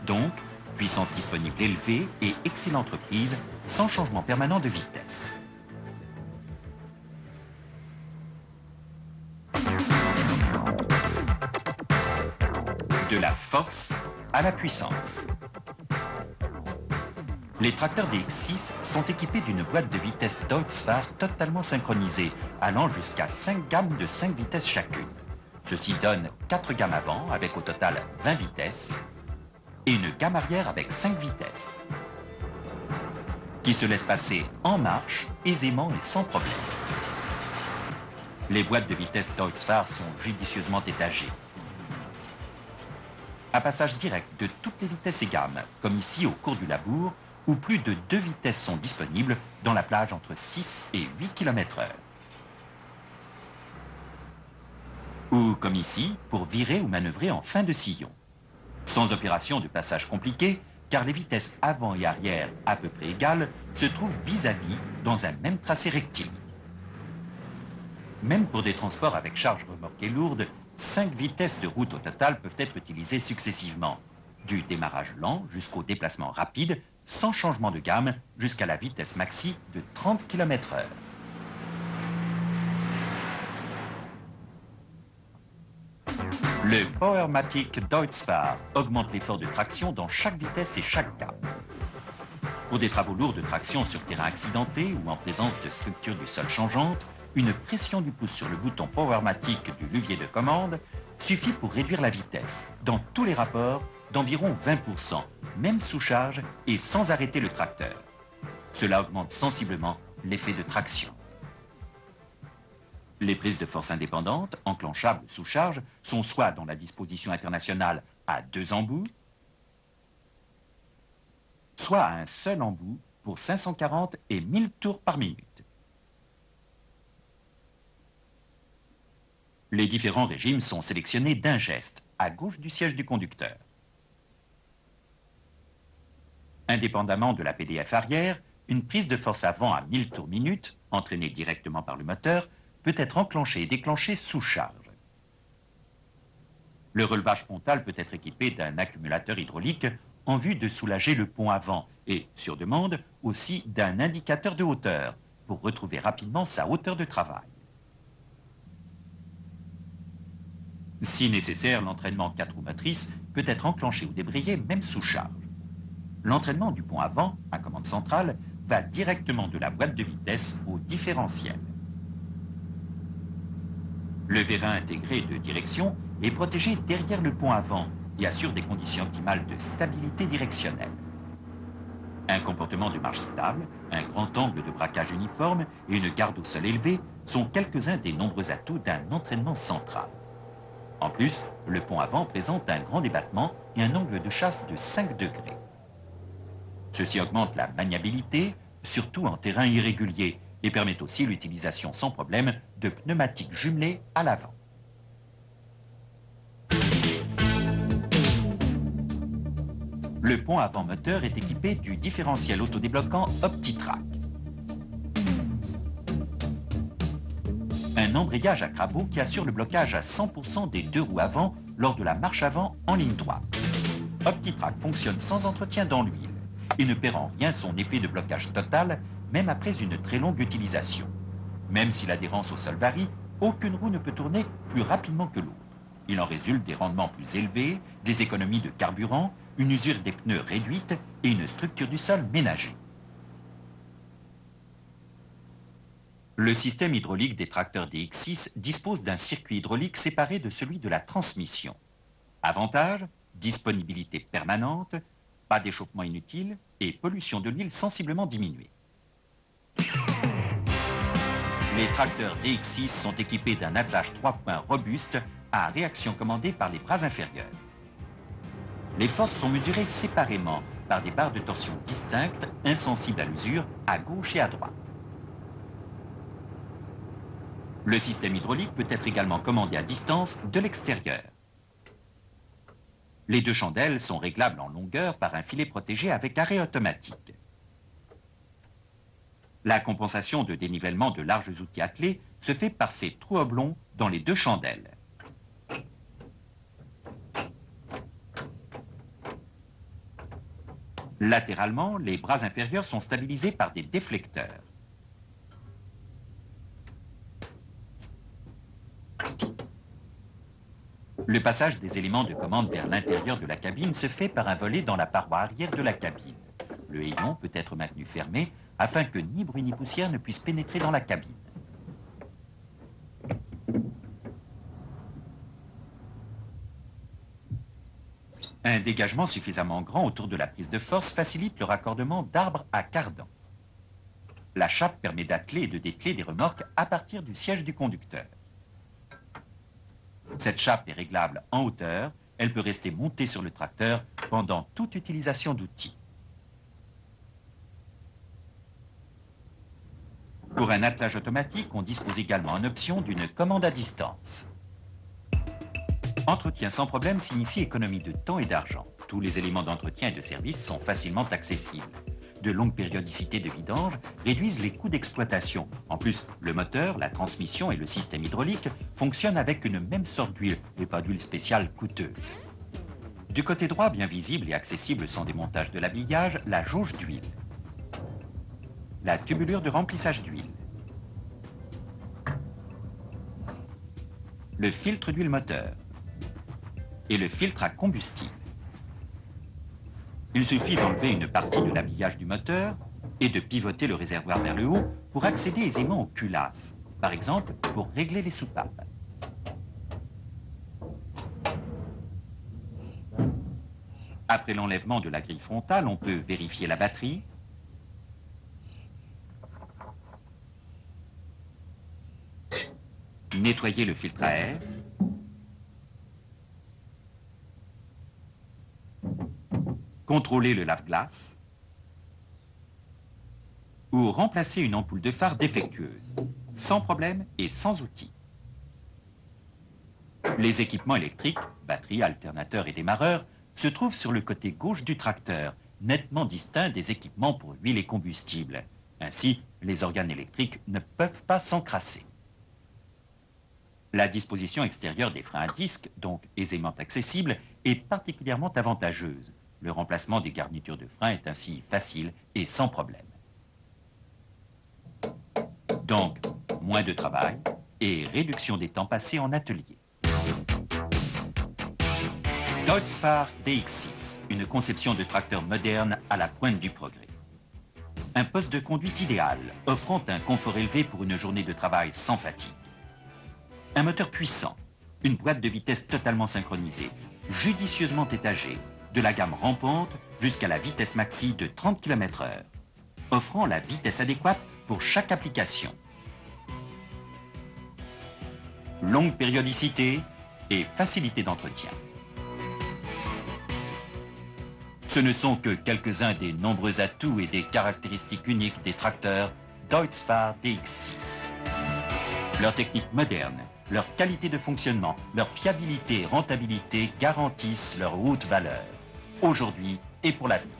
Donc, puissance disponible élevée et excellente reprise sans changement permanent de vitesse. De la force à la puissance. Les tracteurs DX6 sont équipés d'une boîte de vitesse Deutz-Fahr totalement synchronisée, allant jusqu'à 5 gammes de 5 vitesses chacune. Ceci donne 4 gammes avant, avec au total 20 vitesses, et une gamme arrière avec 5 vitesses, qui se laisse passer en marche aisément et sans problème. Les boîtes de vitesse Deutz-Fahr sont judicieusement étagées. Un passage direct de toutes les vitesses et gammes, comme ici au cours du labour, où plus de 2 vitesses sont disponibles dans la plage entre 6 et 8 km/h. Ou comme ici, pour virer ou manœuvrer en fin de sillon. Sans opération de passage compliquée, car les vitesses avant et arrière à peu près égales se trouvent vis-à-vis dans un même tracé rectiligne. Même pour des transports avec charge remorquée lourde, 5 vitesses de route au total peuvent être utilisées successivement, du démarrage lent jusqu'au déplacement rapide, sans changement de gamme, jusqu'à la vitesse maxi de 30 km/h. Le Powermatic Deutz-Fahr augmente l'effort de traction dans chaque vitesse et chaque gamme. Pour des travaux lourds de traction sur terrain accidenté ou en présence de structures du sol changeantes, une pression du pouce sur le bouton Powermatic du levier de commande suffit pour réduire la vitesse, dans tous les rapports, d'environ 20%, même sous charge et sans arrêter le tracteur. Cela augmente sensiblement l'effet de traction. Les prises de force indépendantes, enclenchables sous charge, sont soit dans la disposition internationale à 2 embouts, soit à un seul embout pour 540 et 1000 tours par minute. Les différents régimes sont sélectionnés d'un geste, à gauche du siège du conducteur. Indépendamment de la PDF arrière, une prise de force avant à 1000 tours minute, entraînée directement par le moteur, peut être enclenchée et déclenchée sous charge. Le relevage frontal peut être équipé d'un accumulateur hydraulique en vue de soulager le pont avant et, sur demande, aussi d'un indicateur de hauteur pour retrouver rapidement sa hauteur de travail. Si nécessaire, l'entraînement 4 roues motrices peut être enclenché ou débrayé même sous charge. L'entraînement du pont avant, à commande centrale, va directement de la boîte de vitesse au différentiel. Le vérin intégré de direction est protégé derrière le pont avant et assure des conditions optimales de stabilité directionnelle. Un comportement de marche stable, un grand angle de braquage uniforme et une garde au sol élevée sont quelques-uns des nombreux atouts d'un entraînement central. En plus, le pont avant présente un grand débattement et un angle de chasse de 5 degrés. Ceci augmente la maniabilité, surtout en terrain irrégulier, et permet aussi l'utilisation sans problème de pneumatiques jumelées à l'avant. Le pont avant moteur est équipé du différentiel autodébloquant OptiTrack. Un embrayage à crabeau qui assure le blocage à 100% des 2 roues avant lors de la marche avant en ligne droite. OptiTrack fonctionne sans entretien dans l'huile et ne perd en rien son effet de blocage total, même après une très longue utilisation. Même si l'adhérence au sol varie, aucune roue ne peut tourner plus rapidement que l'autre. Il en résulte des rendements plus élevés, des économies de carburant, une usure des pneus réduite et une structure du sol ménagée. Le système hydraulique des tracteurs DX6 dispose d'un circuit hydraulique séparé de celui de la transmission. Avantage, disponibilité permanente, pas d'échauffement inutile et pollution de l'huile sensiblement diminuée. Les tracteurs DX6 sont équipés d'un attelage 3 points robuste à réaction commandée par les bras inférieurs. Les forces sont mesurées séparément par des barres de torsion distinctes, insensibles à l'usure, à gauche et à droite. Le système hydraulique peut être également commandé à distance de l'extérieur. Les 2 chandelles sont réglables en longueur par un filet protégé avec arrêt automatique. La compensation de dénivellement de larges outils attelés se fait par ces trous oblongs dans les 2 chandelles. Latéralement, les bras inférieurs sont stabilisés par des déflecteurs. Le passage des éléments de commande vers l'intérieur de la cabine se fait par un volet dans la paroi arrière de la cabine. Le hayon peut être maintenu fermé afin que ni bruit ni poussière ne puisse pénétrer dans la cabine. Un dégagement suffisamment grand autour de la prise de force facilite le raccordement d'arbre à cardan. La chape permet d'atteler et de dételer des remorques à partir du siège du conducteur. Cette chape est réglable en hauteur, elle peut rester montée sur le tracteur pendant toute utilisation d'outils. Pour un attelage automatique, on dispose également en option d'une commande à distance. Entretien sans problème signifie économie de temps et d'argent. Tous les éléments d'entretien et de service sont facilement accessibles. De longues périodicités de vidange réduisent les coûts d'exploitation. En plus, le moteur, la transmission et le système hydraulique fonctionnent avec une même sorte d'huile et pas d'huile spéciale coûteuse. Du côté droit, bien visible et accessible sans démontage de l'habillage, la jauge d'huile. La tubulure de remplissage d'huile. Le filtre d'huile moteur. Et le filtre à combustible. Il suffit d'enlever une partie de l'habillage du moteur et de pivoter le réservoir vers le haut pour accéder aisément aux culasses, par exemple pour régler les soupapes. Après l'enlèvement de la grille frontale, on peut vérifier la batterie, nettoyer le filtre à air, contrôler le lave-glace ou remplacer une ampoule de phare défectueuse, sans problème et sans outil. Les équipements électriques, batterie, alternateur et démarreur, se trouvent sur le côté gauche du tracteur, nettement distincts des équipements pour huile et combustible. Ainsi, les organes électriques ne peuvent pas s'encrasser. La disposition extérieure des freins à disque, donc aisément accessible, est particulièrement avantageuse. Le remplacement des garnitures de frein est ainsi facile et sans problème. Donc, moins de travail et réduction des temps passés en atelier. Deutz-Fahr DX6, une conception de tracteur moderne à la pointe du progrès. Un poste de conduite idéal, offrant un confort élevé pour une journée de travail sans fatigue. Un moteur puissant, une boîte de vitesse totalement synchronisée, judicieusement étagée, de la gamme rampante jusqu'à la vitesse maxi de 30 km/h, offrant la vitesse adéquate pour chaque application. Longue périodicité et facilité d'entretien. Ce ne sont que quelques-uns des nombreux atouts et des caractéristiques uniques des tracteurs Deutz-Fahr DX6. Leur technique moderne, leur qualité de fonctionnement, leur fiabilité et rentabilité garantissent leur haute valeur, aujourd'hui et pour l'avenir.